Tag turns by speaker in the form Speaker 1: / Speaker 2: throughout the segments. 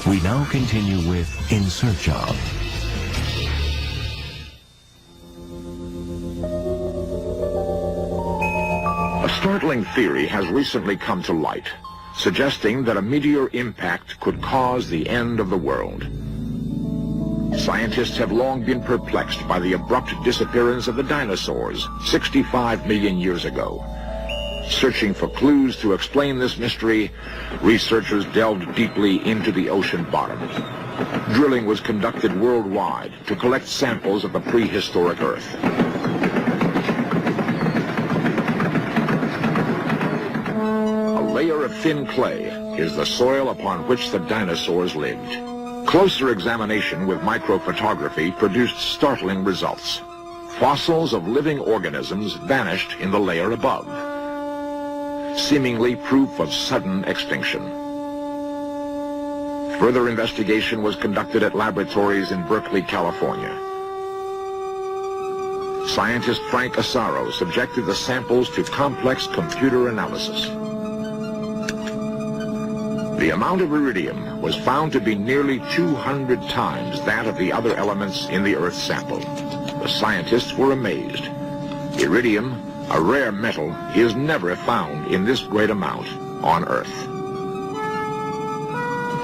Speaker 1: We now continue with In Search Of.
Speaker 2: A startling theory has recently come to light, suggesting that a meteor impact could cause the end of the world. Scientists have long been perplexed by the abrupt disappearance of the dinosaurs 65 million years ago. Searching for clues to explain this mystery, researchers delved deeply into the ocean bottom. Drilling was conducted worldwide to collect samples of the prehistoric Earth. A layer of thin clay is the soil upon which the dinosaurs lived. Closer examination with microphotography produced startling results. Fossils of living organisms vanished in the layer above, seemingly proof of sudden extinction. Further investigation was conducted at laboratories in Berkeley, California. Scientist Frank Asaro subjected the samples to complex computer analysis. The amount of iridium was found to be nearly 200 times that of the other elements in the Earth sample. The scientists were amazed. Iridium, a rare metal, is never found in this great amount on Earth.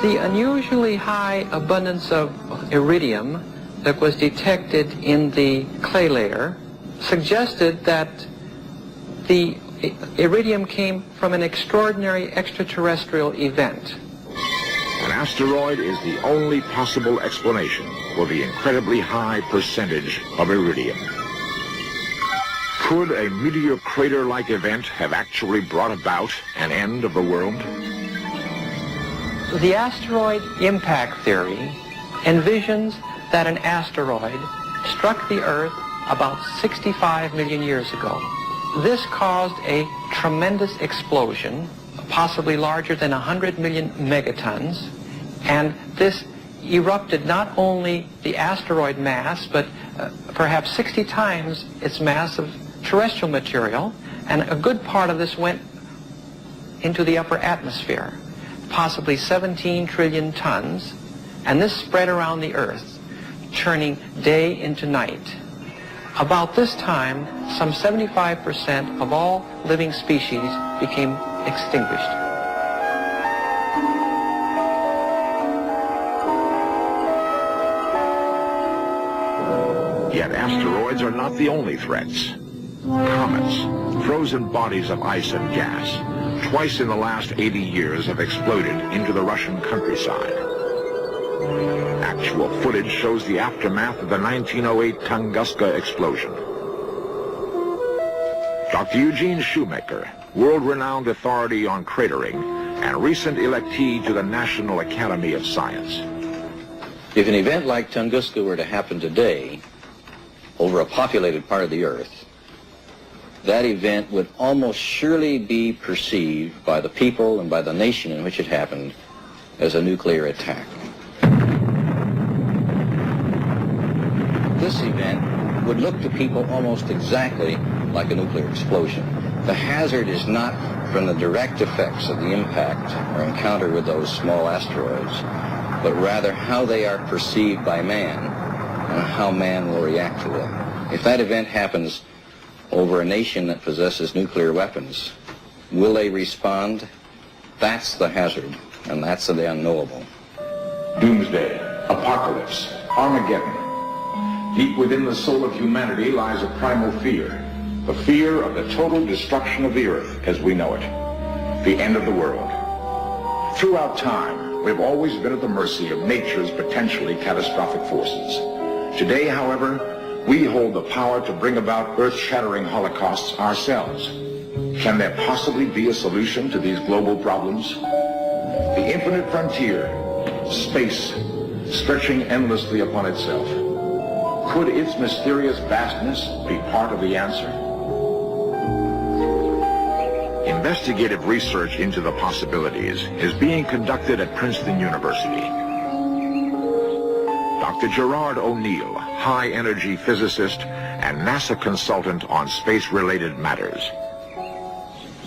Speaker 3: The unusually high abundance of iridium that was detected in the clay layer suggested that the iridium came from an extraordinary extraterrestrial event.
Speaker 2: An asteroid is the only possible explanation for the incredibly high percentage of iridium. Could a meteor crater-like event have actually brought about an end of the world?
Speaker 3: The asteroid impact theory envisions that an asteroid struck the Earth about 65 million years ago. This caused a tremendous explosion, possibly larger than 100 million megatons, and this erupted not only the asteroid mass, but perhaps 60 times its mass of terrestrial material, and a good part of this went into the upper atmosphere, possibly 17 trillion tons, and this spread around the Earth, turning day into night. About this time, some 75% of all living species became extinguished.
Speaker 2: Yet asteroids are not the only threats. Comets, frozen bodies of ice and gas, twice in the last 80 years have exploded into the Russian countryside. Actual footage shows the aftermath of the 1908 Tunguska explosion. Dr. Eugene Shoemaker, world-renowned authority on cratering and recent electee to the National Academy of Science.
Speaker 4: If an event like Tunguska were to happen today over a populated part of the Earth, that event would almost surely be perceived by the people and by the nation in which it happened as a nuclear attack. This event would look to people almost exactly like a nuclear explosion. The hazard is not from the direct effects of the impact or encounter with those small asteroids, but rather how they are perceived by man and how man will react to them. If that event happens over a nation that possesses nuclear weapons, will they respond? That's the hazard, and that's the unknowable.
Speaker 2: Doomsday, apocalypse, Armageddon. Deep within the soul of humanity lies a primal fear. The fear of the total destruction of the Earth as we know it. The end of the world. Throughout time, we've always been at the mercy of nature's potentially catastrophic forces. Today, however, we hold the power to bring about earth-shattering holocausts ourselves. Can there possibly be a solution to these global problems? The infinite frontier, space, stretching endlessly upon itself. Could its mysterious vastness be part of the answer? Investigative research into the possibilities is being conducted at Princeton University. Dr. Gerard O'Neill, high-energy physicist and NASA consultant on space-related matters.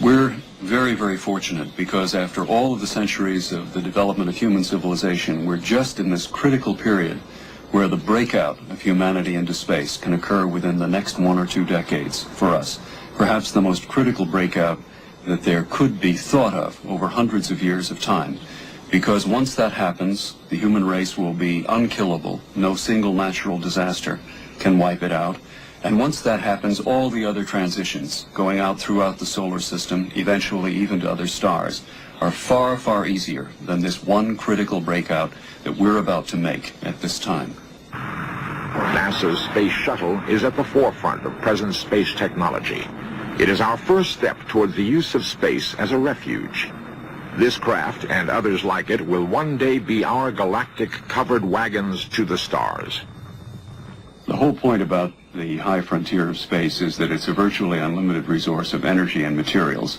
Speaker 5: We're very, very fortunate because after all of the centuries of the development of human civilization, we're just in this critical period where the breakout of humanity into space can occur within the next 1 or 2 decades for us. Perhaps the most critical breakout that there could be thought of over hundreds of years of time. Because once that happens, the human race will be unkillable. No single natural disaster can wipe it out. And once that happens, all the other transitions going out throughout the solar system, eventually even to other stars, are far, far easier than this one critical breakout that we're about to make at this time.
Speaker 2: NASA's space shuttle is at the forefront of present space technology. It is our first step towards the use of space as a refuge. This craft and others like it will one day be our galactic covered wagons to the stars.
Speaker 5: The whole point about the high frontier of space is that it's a virtually unlimited resource of energy and materials.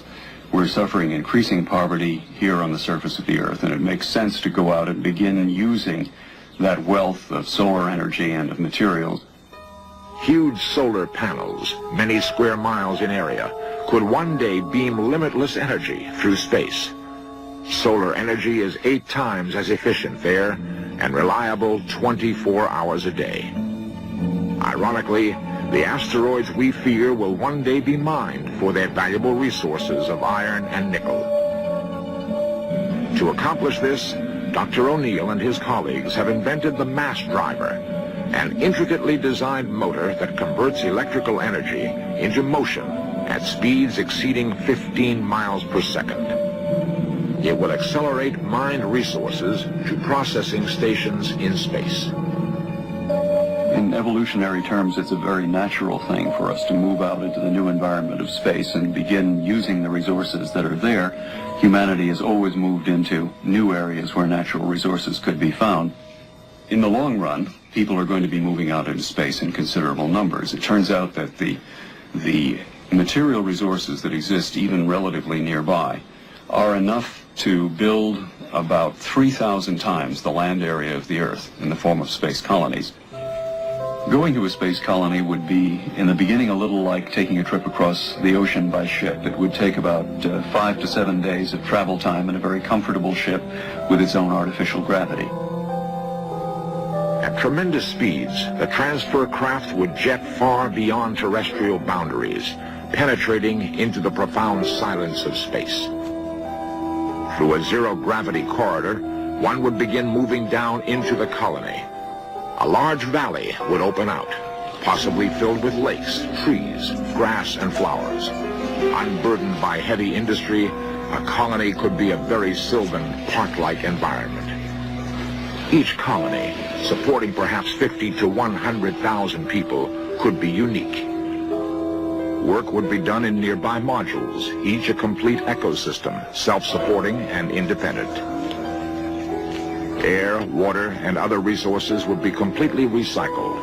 Speaker 5: We're suffering increasing poverty here on the surface of the Earth, and it makes sense to go out and begin using that wealth of solar energy and of materials.
Speaker 2: Huge solar panels, many square miles in area, could one day beam limitless energy through space. Solar energy is 8 times as efficient there and reliable 24 hours a day. Ironically, the asteroids we fear will one day be mined for their valuable resources of iron and nickel. To accomplish this, Dr. O'Neill and his colleagues have invented the mass driver, an intricately designed motor that converts electrical energy into motion at speeds exceeding 15 miles per second. It will accelerate mined resources to processing stations in space.
Speaker 5: In evolutionary terms, it's a very natural thing for us to move out into the new environment of space and begin using the resources that are there. Humanity has always moved into new areas where natural resources could be found. In the long run, people are going to be moving out into space in considerable numbers. It turns out that the material resources that exist even relatively nearby are enough to build about 3,000 times the land area of the Earth in the form of space colonies. Going to a space colony would be, in the beginning, a little like taking a trip across the ocean by ship. It would take about 5 to 7 days of travel time in a very comfortable ship with its own artificial gravity.
Speaker 2: At tremendous speeds, the transfer craft would jet far beyond terrestrial boundaries, penetrating into the profound silence of space. Through a zero-gravity corridor, one would begin moving down into the colony. A large valley would open out, possibly filled with lakes, trees, grass, and flowers. Unburdened by heavy industry, a colony could be a very sylvan, park-like environment. Each colony, supporting perhaps 50 to 100,000 people, could be unique. Work would be done in nearby modules, each a complete ecosystem, self-supporting and independent. Air, water, and other resources would be completely recycled.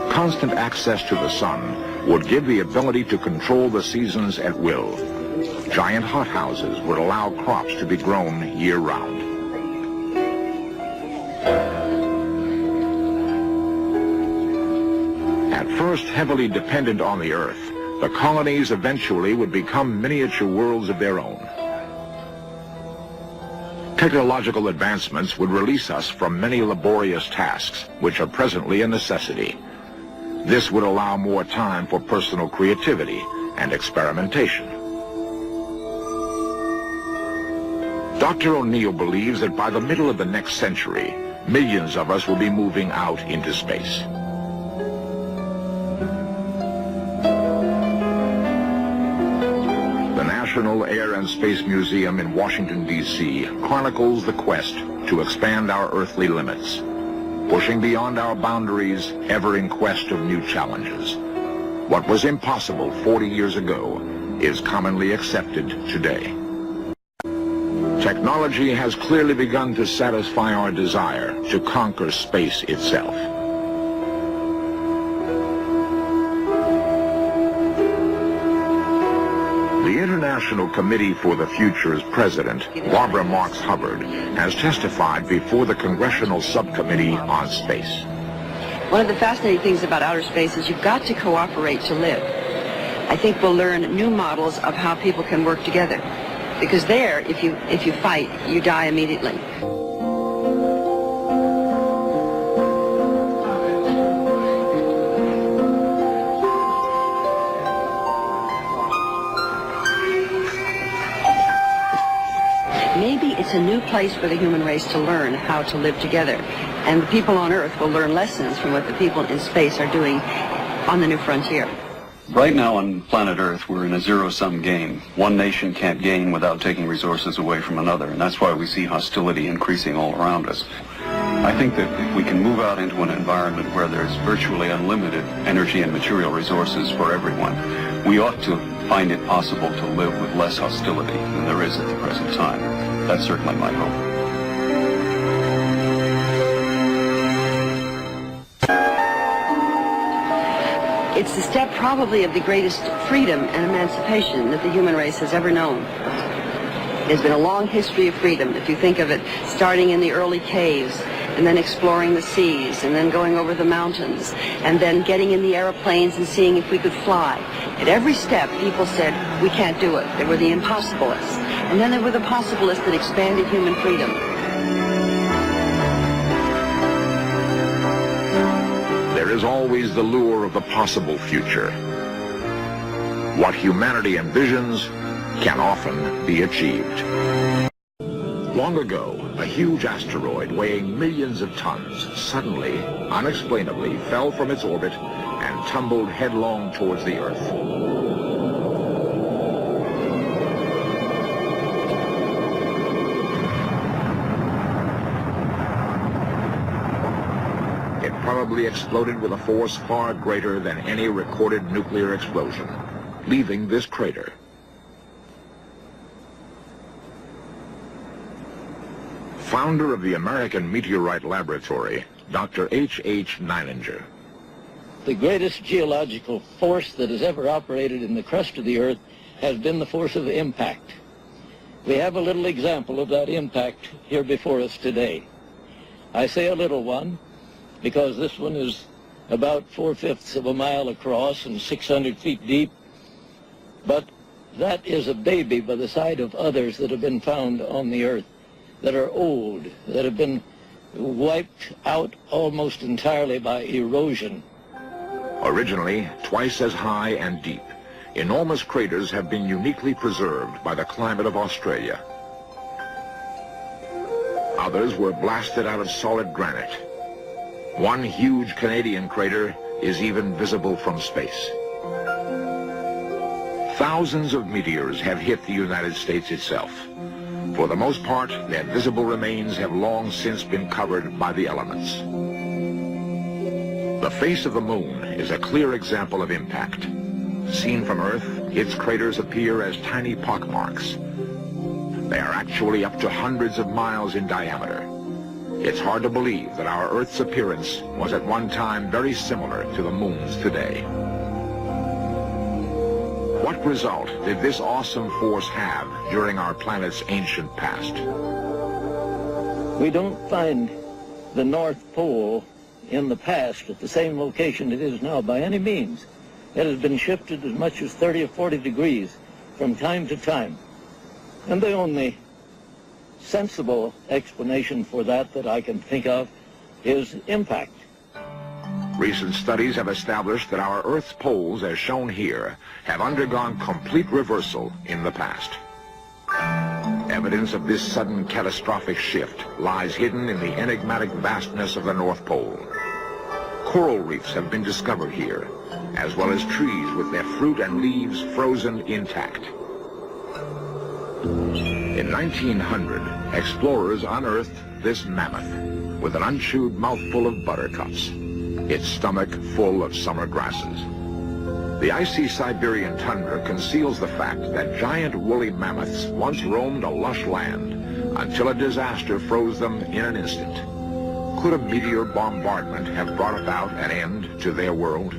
Speaker 2: Constant access to the sun would give the ability to control the seasons at will. Giant hothouses would allow crops to be grown year-round. At first heavily dependent on the Earth, the colonies eventually would become miniature worlds of their own. Technological advancements would release us from many laborious tasks, which are presently a necessity. This would allow more time for personal creativity and experimentation. Dr. O'Neill believes that by the middle of the next century, millions of us will be moving out into space. The National Air and Space Museum in Washington, D.C. chronicles the quest to expand our earthly limits, pushing beyond our boundaries, ever in quest of new challenges. What was impossible 40 years ago is commonly accepted today. Technology has clearly begun to satisfy our desire to conquer space itself. The International Committee for the Future's president, Barbara Marx Hubbard, has testified before the Congressional Subcommittee on Space.
Speaker 6: One of the fascinating things about outer space is you've got to cooperate to live. I think we'll learn new models of how people can work together. Because there, if you fight, you die immediately. Maybe it's a new place for the human race to learn how to live together. And the people on Earth will learn lessons from what the people in space are doing on the new frontier.
Speaker 5: Right now on planet Earth, we're in a zero-sum game. One nation can't gain without taking resources away from another, and that's why we see hostility increasing all around us. I think that if we can move out into an environment where there's virtually unlimited energy and material resources for everyone, we ought to find it possible to live with less hostility than there is at the present time. That's certainly my hope.
Speaker 6: It's the step probably of the greatest freedom and emancipation that the human race has ever known. There's been a long history of freedom, if you think of it, starting in the early caves, and then exploring the seas, and then going over the mountains, and then getting in the airplanes and seeing if we could fly. At every step, people said, we can't do it. There were the impossibilists. And then there were the possibilists that expanded human freedom.
Speaker 2: There is always the lure of the possible future. What humanity envisions can often be achieved. Long ago, a huge asteroid weighing millions of tons suddenly, unexplainably, fell from its orbit and tumbled headlong towards the Earth. It probably exploded with a force far greater than any recorded nuclear explosion, leaving this crater. Founder of the American Meteorite Laboratory, Dr. H.H. Neininger.
Speaker 7: The greatest geological force that has ever operated in the crust of the Earth has been the force of impact. We have a little example of that impact here before us today. I say a little one because this one is about 4/5 of a mile across and 600 feet deep, but that is a baby by the side of others that have been found on the Earth that are old, that have been wiped out almost entirely by erosion.
Speaker 2: Originally twice as high and deep, enormous craters have been uniquely preserved by the climate of Australia. Others were blasted out of solid granite. One huge Canadian crater is even visible from space. Thousands of meteors have hit the United States itself. For the most part, their visible remains have long since been covered by the elements. The face of the moon is a clear example of impact. Seen from Earth, its craters appear as tiny pockmarks. They are actually up to hundreds of miles in diameter. It's hard to believe that our Earth's appearance was at one time very similar to the moon's today. What result did this awesome force have during our planet's ancient past?
Speaker 7: We don't find the North Pole in the past at the same location it is now by any means. It has been shifted as much as 30 or 40 degrees from time to time. And the only sensible explanation for that I can think of is impact.
Speaker 2: Recent studies have established that our Earth's poles, as shown here, have undergone complete reversal in the past. Evidence of this sudden catastrophic shift lies hidden in the enigmatic vastness of the North Pole. Coral reefs have been discovered here, as well as trees with their fruit and leaves frozen intact. In 1900, explorers unearthed this mammoth with an unchewed mouthful of buttercups, its stomach full of summer grasses. The icy Siberian tundra conceals the fact that giant woolly mammoths once roamed a lush land until a disaster froze them in an instant. Could a meteor bombardment have brought about an end to their world?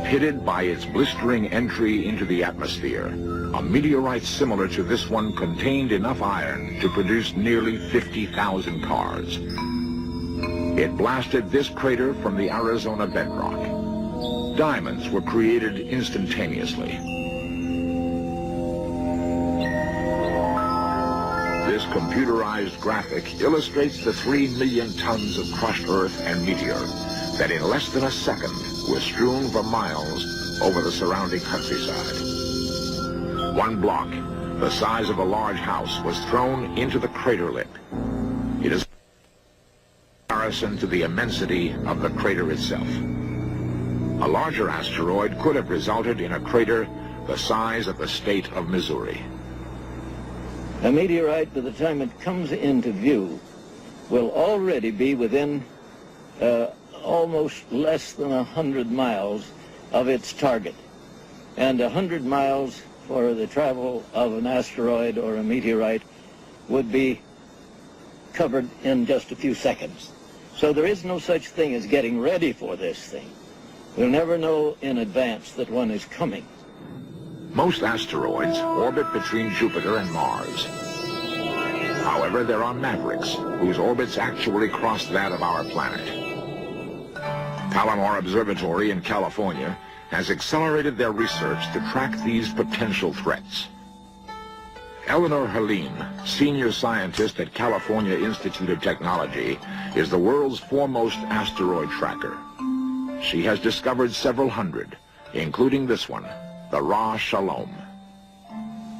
Speaker 2: Pitted by its blistering entry into the atmosphere, a meteorite similar to this one contained enough iron to produce nearly 50,000 cars. It blasted this crater from the Arizona bedrock. Diamonds were created instantaneously. This computerized graphic illustrates the 3 million tons of crushed earth and meteor that in less than a second were strewn for miles over the surrounding countryside. One block, the size of a large house, was thrown into the crater lip. It is in comparison to the immensity of the crater itself. A larger asteroid could have resulted in a crater the size of the state of Missouri.
Speaker 7: A meteorite, by the time it comes into view, will already be within almost less than 100 miles of its target. And 100 miles for the travel of an asteroid or a meteorite would be covered in just a few seconds. So there is no such thing as getting ready for this thing. We'll never know in advance that one is coming.
Speaker 2: Most asteroids orbit between Jupiter and Mars. However, there are mavericks whose orbits actually cross that of our planet. Palomar Observatory in California has accelerated their research to track these potential threats. Eleanor Helene, senior scientist at California Institute of Technology, is the world's foremost asteroid tracker. She has discovered several hundred, including this one, the Ra Shalom.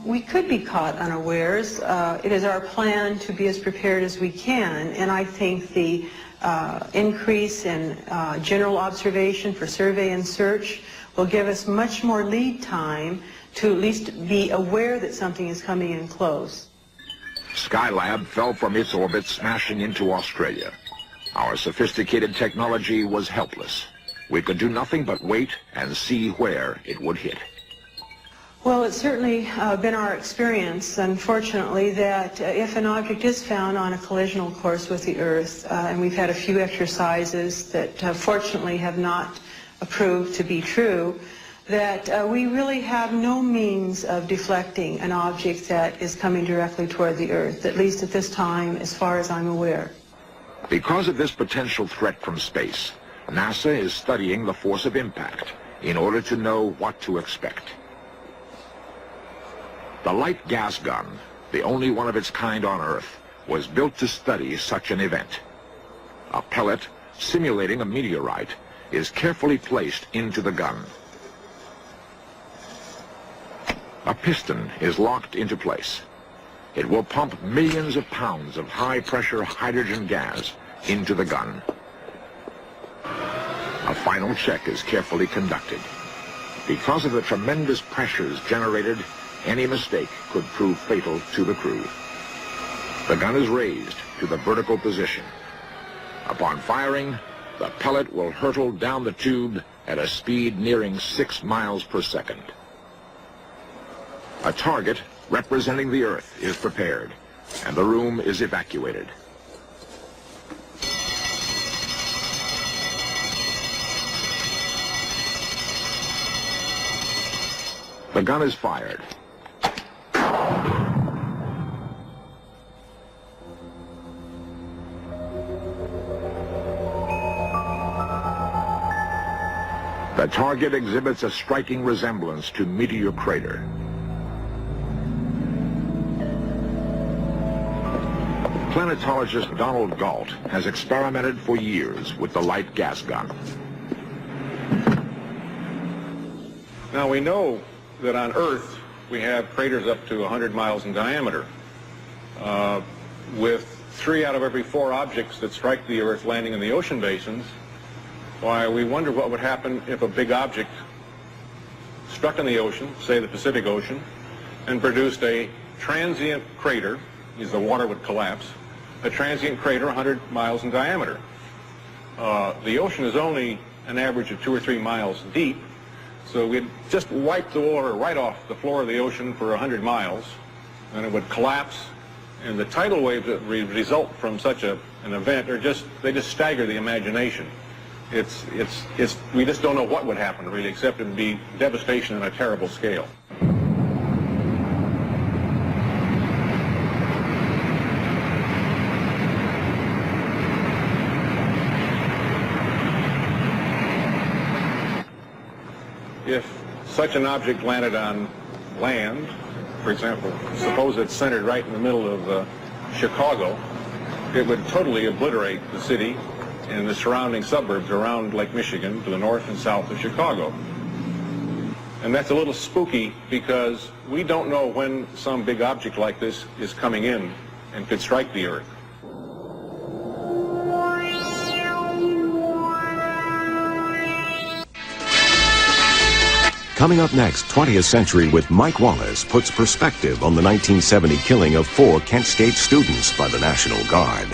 Speaker 8: We could be caught unawares. It is our plan to be as prepared as we can, and I think the increase in general observation for survey and search will give us much more lead time to at least be aware that something is coming in close.
Speaker 2: Skylab fell from its orbit, smashing into Australia. Our sophisticated technology was helpless. We could do nothing but wait and see where it would hit.
Speaker 8: Well, it's certainly been our experience, unfortunately, that if an object is found on a collisional course with the Earth, and we've had a few exercises that fortunately have not proved to be true, that we really have no means of deflecting an object that is coming directly toward the Earth, at least at this time, as far as I'm aware.
Speaker 2: Because of this potential threat from space, NASA is studying the force of impact in order to know what to expect. The light gas gun, the only one of its kind on Earth, was built to study such an event. A pellet, simulating a meteorite, is carefully placed into the gun. A piston is locked into place. It will pump millions of pounds of high-pressure hydrogen gas into the gun. A final check is carefully conducted. Because of the tremendous pressures generated, any mistake could prove fatal to the crew. The gun is raised to the vertical position. Upon firing, the pellet will hurtle down the tube at a speed nearing 6 miles per second. A target representing the Earth is prepared, and the room is evacuated. The gun is fired. The target exhibits a striking resemblance to Meteor Crater. Planetologist Donald Galt has experimented for years with the light gas gun.
Speaker 9: Now we know that on Earth we have craters up to 100 miles in diameter. With 3 out of every 4 objects that strike the Earth landing in the ocean basins, why, we wonder what would happen if a big object struck in the ocean, say the Pacific Ocean, and produced a transient crater, because the water would collapse, a transient crater 100 miles in diameter. The ocean is only an average of 2 or 3 miles deep, so we'd just wipe the water right off the floor of the ocean for 100 miles, and it would collapse, and the tidal waves that result from such an event are just stagger the imagination. We just don't know what would happen, really, except it would be devastation on a terrible scale. such an object landed on land, for example, suppose it's centered right in the middle of Chicago, it would totally obliterate the city and the surrounding suburbs around Lake Michigan to the north and south of Chicago. And that's a little spooky because we don't know when some big object like this is coming in and could strike the Earth.
Speaker 1: Coming up next, 20th Century with Mike Wallace puts perspective on the 1970 killing of 4 Kent State students by the National Guard.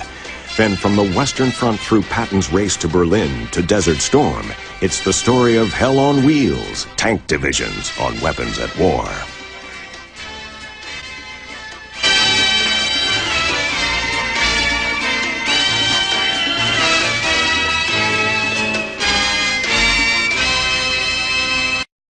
Speaker 1: Then from the Western Front through Patton's race to Berlin to Desert Storm, it's the story of Hell on Wheels, tank divisions on Weapons at War.